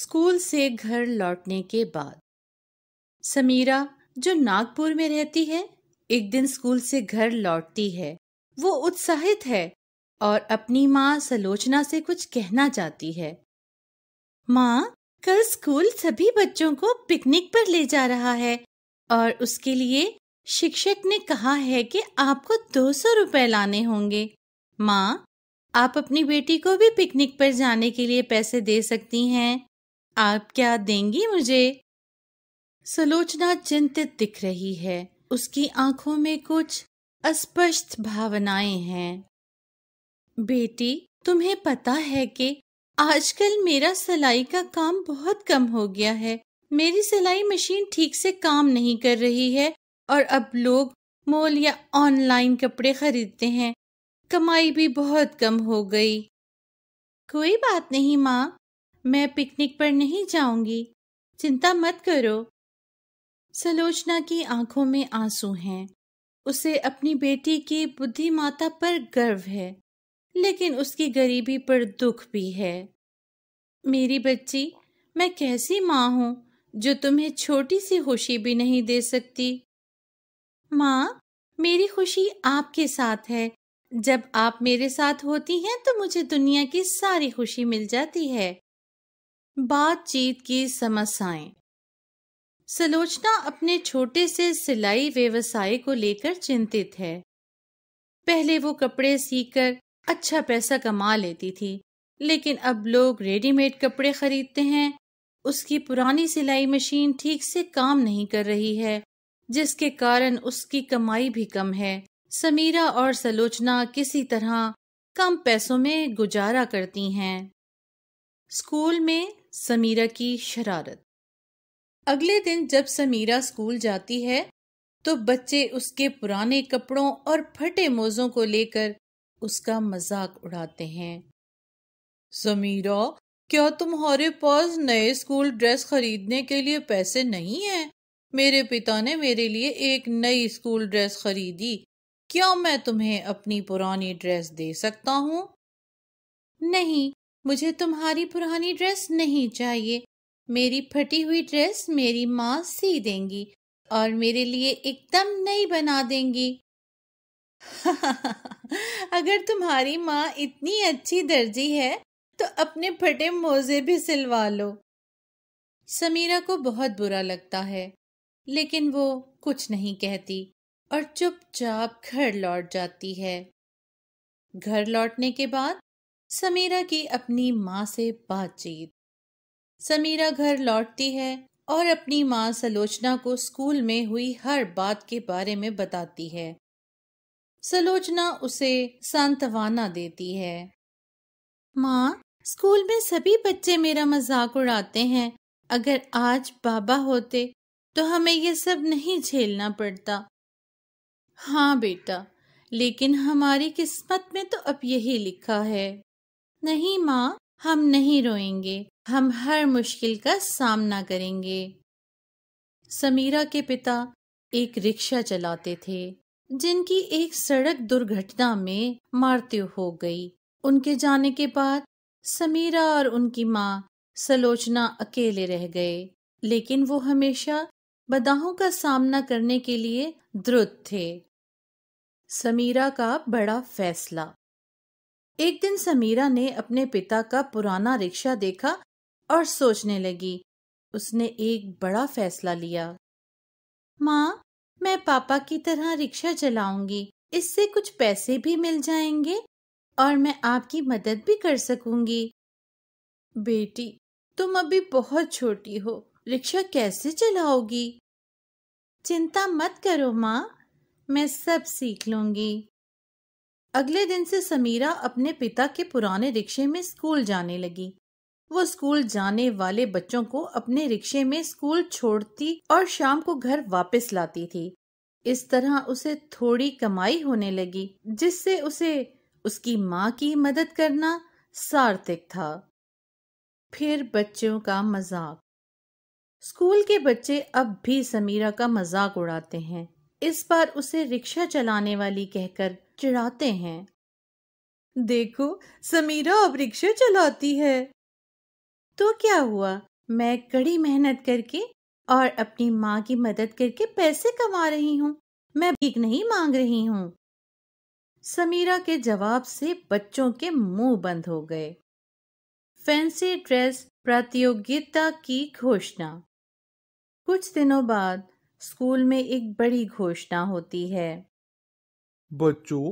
School से घर लौटने के बाद समीरा, जो नागपुर में रहती है, एक दिन स्कूल से घर लौटती है। वो उत्साहित है और अपनी माँ सलोचना से कुछ कहना चाहती है। माँ, कल स्कूल सभी बच्चों को पिकनिक पर ले जा रहा है और उसके लिए शिक्षक ने कहा है कि आपको 200 रुपए लाने होंगे। माँ, आप अपनी बेटी को भी पिकनिक पर जाने के लिए पैसे दे सकती हैं। आप क्या देंगी मुझे? सलोचना चिंतित दिख रही है। उसकी आंखों में कुछ अस्पष्ट भावनाएं हैं। बेटी, तुम्हें पता है कि आजकल मेरा सिलाई का काम बहुत कम हो गया है। मेरी सिलाई मशीन ठीक से काम नहीं कर रही है और अब लोग मॉल या ऑनलाइन कपड़े खरीदते हैं। कमाई भी बहुत कम हो गई। कोई बात नहीं माँ, मैं पिकनिक पर नहीं जाऊंगी। चिंता मत करो। सलोचना की आंखों में आंसू हैं। उसे अपनी बेटी की बुद्धिमत्ता पर गर्व है, लेकिन उसकी गरीबी पर दुख भी है। मेरी बच्ची, मैं कैसी माँ हूँ जो तुम्हें छोटी सी खुशी भी नहीं दे सकती। माँ, मेरी खुशी आपके साथ है। जब आप मेरे साथ होती हैं तो मुझे दुनिया की सारी खुशी मिल जाती है। बातचीत की समस्याएं। सलोचना अपने छोटे से सिलाई व्यवसाय को लेकर चिंतित है। पहले वो कपड़े सीकर अच्छा पैसा कमा लेती थी, लेकिन अब लोग रेडीमेड कपड़े खरीदते हैं। उसकी पुरानी सिलाई मशीन ठीक से काम नहीं कर रही है, जिसके कारण उसकी कमाई भी कम है। समीरा और सलोचना किसी तरह कम पैसों में गुजारा करती हैं। स्कूल में समीरा की शरारत। अगले दिन जब समीरा स्कूल जाती है तो बच्चे उसके पुराने कपड़ों और फटे मोज़ों को लेकर उसका मजाक उड़ाते हैं। समीरा, क्या तुम्हारे पास नए स्कूल ड्रेस खरीदने के लिए पैसे नहीं हैं? मेरे पिता ने मेरे लिए एक नई स्कूल ड्रेस खरीदी। क्या मैं तुम्हें अपनी पुरानी ड्रेस दे सकता हूँ? नहीं, मुझे तुम्हारी पुरानी ड्रेस नहीं चाहिए। मेरी फटी हुई ड्रेस मेरी माँ सी देंगी और मेरे लिए एकदम नई बना देंगी। अगर तुम्हारी माँ इतनी अच्छी दर्जी है तो अपने फटे मोजे भी सिलवा लो। समीरा को बहुत बुरा लगता है, लेकिन वो कुछ नहीं कहती और चुपचाप घर लौट जाती है। घर लौटने के बाद समीरा की अपनी माँ से बातचीत। समीरा घर लौटती है और अपनी माँ सलोचना को स्कूल में हुई हर बात के बारे में बताती है। सलोचना उसे सांत्वना देती है। माँ, स्कूल में सभी बच्चे मेरा मजाक उड़ाते हैं। अगर आज बाबा होते तो हमें ये सब नहीं झेलना पड़ता। हाँ बेटा, लेकिन हमारी किस्मत में तो अब यही लिखा है। नहीं माँ, हम नहीं रोएंगे। हम हर मुश्किल का सामना करेंगे। समीरा के पिता एक रिक्शा चलाते थे, जिनकी एक सड़क दुर्घटना में मृत्यु हो गई। उनके जाने के बाद समीरा और उनकी माँ सलोचना अकेले रह गए, लेकिन वो हमेशा बाधाओं का सामना करने के लिए दृढ़ थे। समीरा का बड़ा फैसला। एक दिन समीरा ने अपने पिता का पुराना रिक्शा देखा और सोचने लगी। उसने एक बड़ा फैसला लिया। माँ, मैं पापा की तरह रिक्शा चलाऊंगी। इससे कुछ पैसे भी मिल जाएंगे और मैं आपकी मदद भी कर सकूंगी। बेटी, तुम अभी बहुत छोटी हो, रिक्शा कैसे चलाओगी? चिंता मत करो माँ, मैं सब सीख लूंगी। अगले दिन से समीरा अपने पिता के पुराने रिक्शे में स्कूल जाने लगी। वो स्कूल जाने वाले बच्चों को अपने रिक्शे में स्कूल छोड़ती और शाम को घर वापस लाती थी। इस तरह उसे थोड़ी कमाई होने लगी, जिससे उसे उसकी माँ की मदद करना सार्थक था। फिर बच्चों का मजाक। स्कूल के बच्चे अब भी समीरा का मजाक उड़ाते हैं। इस बार उसे रिक्शा चलाने वाली कहकर चिढ़ाते हैं। देखो, समीरा अब रिक्शा चलाती है। तो क्या हुआ, मैं कड़ी मेहनत करके और अपनी माँ की मदद करके पैसे कमा रही हूँ। मैं भीख नहीं मांग रही हूँ। समीरा के जवाब से बच्चों के मुंह बंद हो गए। फैंसी ड्रेस प्रतियोगिता की घोषणा। कुछ दिनों बाद स्कूल में एक बड़ी घोषणा होती है। बच्चों,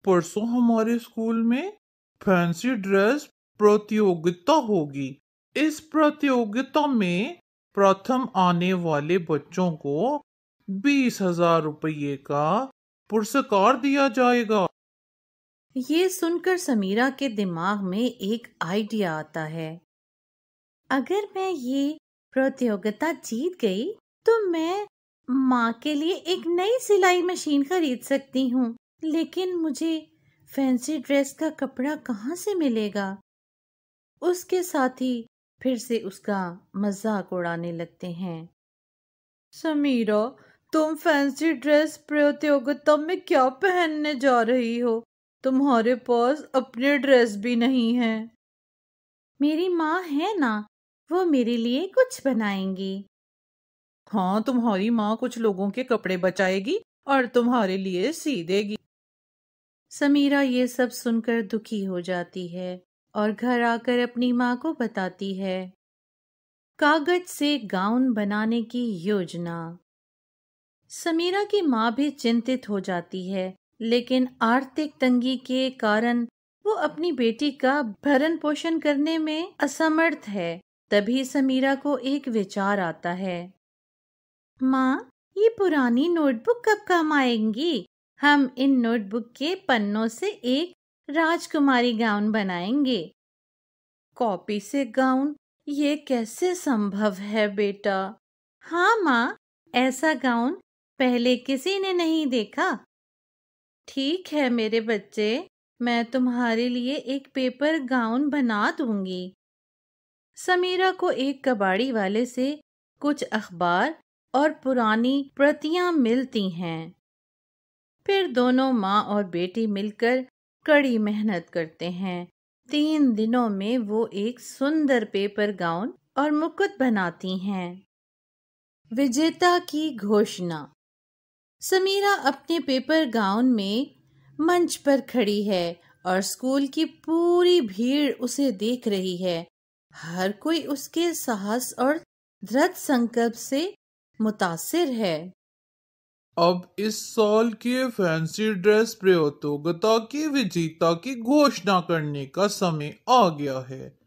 परसों हमारे स्कूल में फैंसी ड्रेस प्रतियोगिता होगी। इस प्रतियोगिता में प्रथम आने वाले बच्चों को 20,000 रुपये का पुरस्कार दिया जाएगा। ये सुनकर समीरा के दिमाग में एक आइडिया आता है। अगर मैं ये प्रतियोगिता जीत गई तो मैं माँ के लिए एक नई सिलाई मशीन खरीद सकती हूँ। लेकिन मुझे फैंसी ड्रेस का कपड़ा कहाँ से मिलेगा? उसके साथी फिर से उसका मजाक उड़ाने लगते हैं। समीरा, तुम फैंसी ड्रेस प्रतियोगिता में क्या पहनने जा रही हो? तुम्हारे पास अपने ड्रेस भी नहीं है। मेरी माँ है ना, वो मेरे लिए कुछ बनाएंगी। हाँ, तुम्हारी माँ कुछ लोगों के कपड़े बचाएगी और तुम्हारे लिए सी देगी। समीरा ये सब सुनकर दुखी हो जाती है और घर आकर अपनी माँ को बताती है। कागज से गाउन बनाने की योजना। समीरा की माँ भी चिंतित हो जाती है, लेकिन आर्थिक तंगी के कारण वो अपनी बेटी का भरण पोषण करने में असमर्थ है। तभी समीरा को एक विचार आता है। माँ, ये पुरानी नोटबुक कब काम आएंगी? हम इन नोटबुक के पन्नों से एक राजकुमारी गाउन बनाएंगे। कॉपी से गाउन? ये कैसे संभव है बेटा? हाँ माँ, ऐसा गाउन पहले किसी ने नहीं देखा। ठीक है मेरे बच्चे, मैं तुम्हारे लिए एक पेपर गाउन बना दूंगी। समीरा को एक कबाड़ी वाले से कुछ अखबार और पुरानी प्रतियां मिलती हैं। फिर दोनों माँ और बेटी मिलकर कड़ी मेहनत करते हैं। 3 दिनों में वो एक सुंदर पेपर गाउन और मुकुट बनाती हैं। विजेता की घोषणा। समीरा अपने पेपर गाउन में मंच पर खड़ी है और स्कूल की पूरी भीड़ उसे देख रही है। हर कोई उसके साहस और दृढ़ संकल्प से मुतासिर है। अब इस साल के फैंसी ड्रेस प्रतियोगिता के विजेता की घोषणा करने का समय आ गया है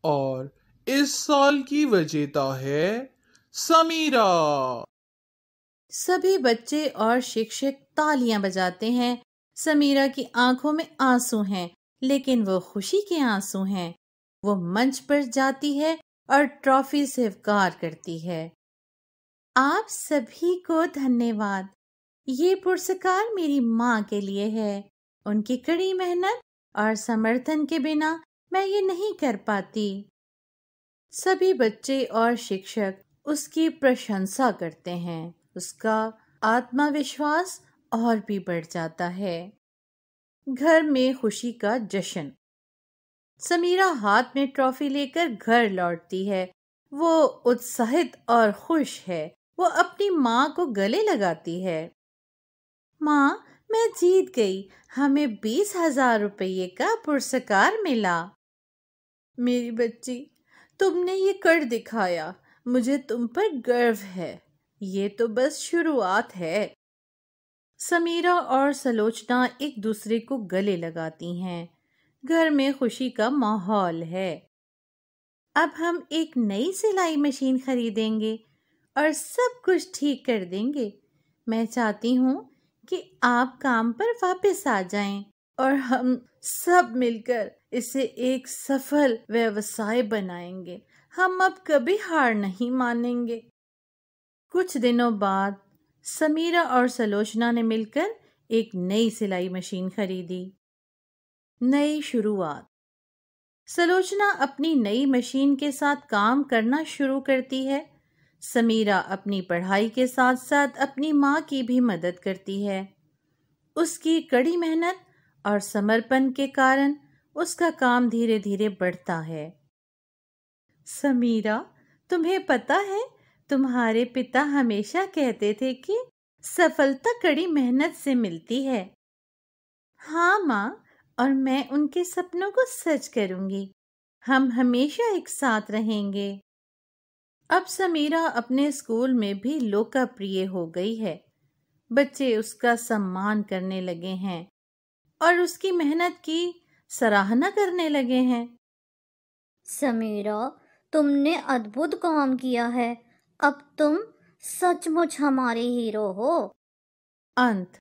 और इस साल की विजेता है समीरा। सभी बच्चे और शिक्षक तालियां बजाते हैं। समीरा की आंखों में आंसू हैं, लेकिन वो खुशी के आंसू हैं। वो मंच पर जाती है और ट्रॉफी स्वीकार करती है। आप सभी को धन्यवाद। ये पुरस्कार मेरी माँ के लिए है। उनकी कड़ी मेहनत और समर्थन के बिना मैं ये नहीं कर पाती। सभी बच्चे और शिक्षक उसकी प्रशंसा करते हैं। उसका आत्मविश्वास और भी बढ़ जाता है। घर में खुशी का जश्न। समीरा हाथ में ट्रॉफी लेकर घर लौटती है। वो उत्साहित और खुश है। वो अपनी माँ को गले लगाती है। माँ, मैं जीत गई। हमें 20,000 रुपये का पुरस्कार मिला। मेरी बच्ची, तुमने ये कर दिखाया। मुझे तुम पर गर्व है। ये तो बस शुरुआत है। समीरा और सलोचना एक दूसरे को गले लगाती हैं। घर में खुशी का माहौल है। अब हम एक नई सिलाई मशीन खरीदेंगे और सब कुछ ठीक कर देंगे। मैं चाहती हूँ कि आप काम पर वापस आ जाएं और हम सब मिलकर इसे एक सफल व्यवसाय बनाएंगे। हम अब कभी हार नहीं मानेंगे। कुछ दिनों बाद समीरा और सलोचना ने मिलकर एक नई सिलाई मशीन खरीदी। नई शुरुआत। सलोचना अपनी नई मशीन के साथ काम करना शुरू करती है। समीरा अपनी पढ़ाई के साथ साथ अपनी माँ की भी मदद करती है। उसकी कड़ी मेहनत और समर्पण के कारण उसका काम धीरे धीरे बढ़ता है। समीरा, तुम्हें पता है, तुम्हारे पिता हमेशा कहते थे कि सफलता कड़ी मेहनत से मिलती है। हाँ माँ, और मैं उनके सपनों को सच करूंगी। हम हमेशा एक साथ रहेंगे। अब समीरा अपने स्कूल में भी लोकप्रिय हो गई है। बच्चे उसका सम्मान करने लगे हैं और उसकी मेहनत की सराहना करने लगे हैं। समीरा, तुमने अद्भुत काम किया है। अब तुम सचमुच हमारे हीरो हो। अंत।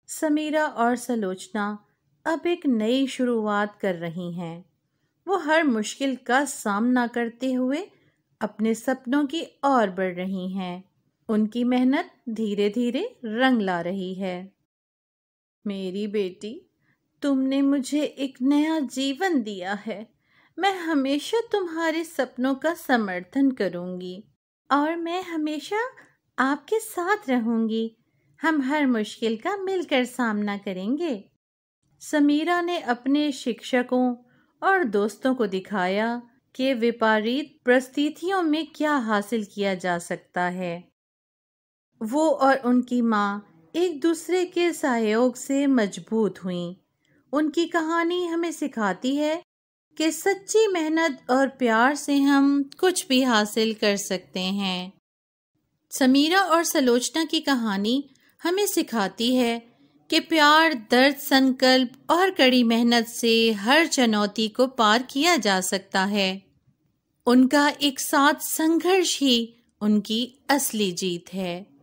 समीरा और सलोचना अब एक नई शुरुआत कर रही हैं। वो हर मुश्किल का सामना करते हुए अपने सपनों की ओर बढ़ रही हैं। उनकी मेहनत धीरे धीरे रंग ला रही है। मेरी बेटी, तुमने मुझे एक नया जीवन दिया है। मैं हमेशा तुम्हारे सपनों का समर्थन करूंगी और मैं हमेशा आपके साथ रहूंगी। हम हर मुश्किल का मिलकर सामना करेंगे। समीरा ने अपने शिक्षकों और दोस्तों को दिखाया कि विपरीत परिस्थितियों में क्या हासिल किया जा सकता है। वो और उनकी माँ एक दूसरे के सहयोग से मजबूत हुईं। उनकी कहानी हमें सिखाती है कि सच्ची मेहनत और प्यार से हम कुछ भी हासिल कर सकते हैं। समीरा और सलोचना की कहानी हमें सिखाती है कि प्यार, दर्द, संकल्प और कड़ी मेहनत से हर चुनौती को पार किया जा सकता है। उनका एक साथ संघर्ष ही उनकी असली जीत है।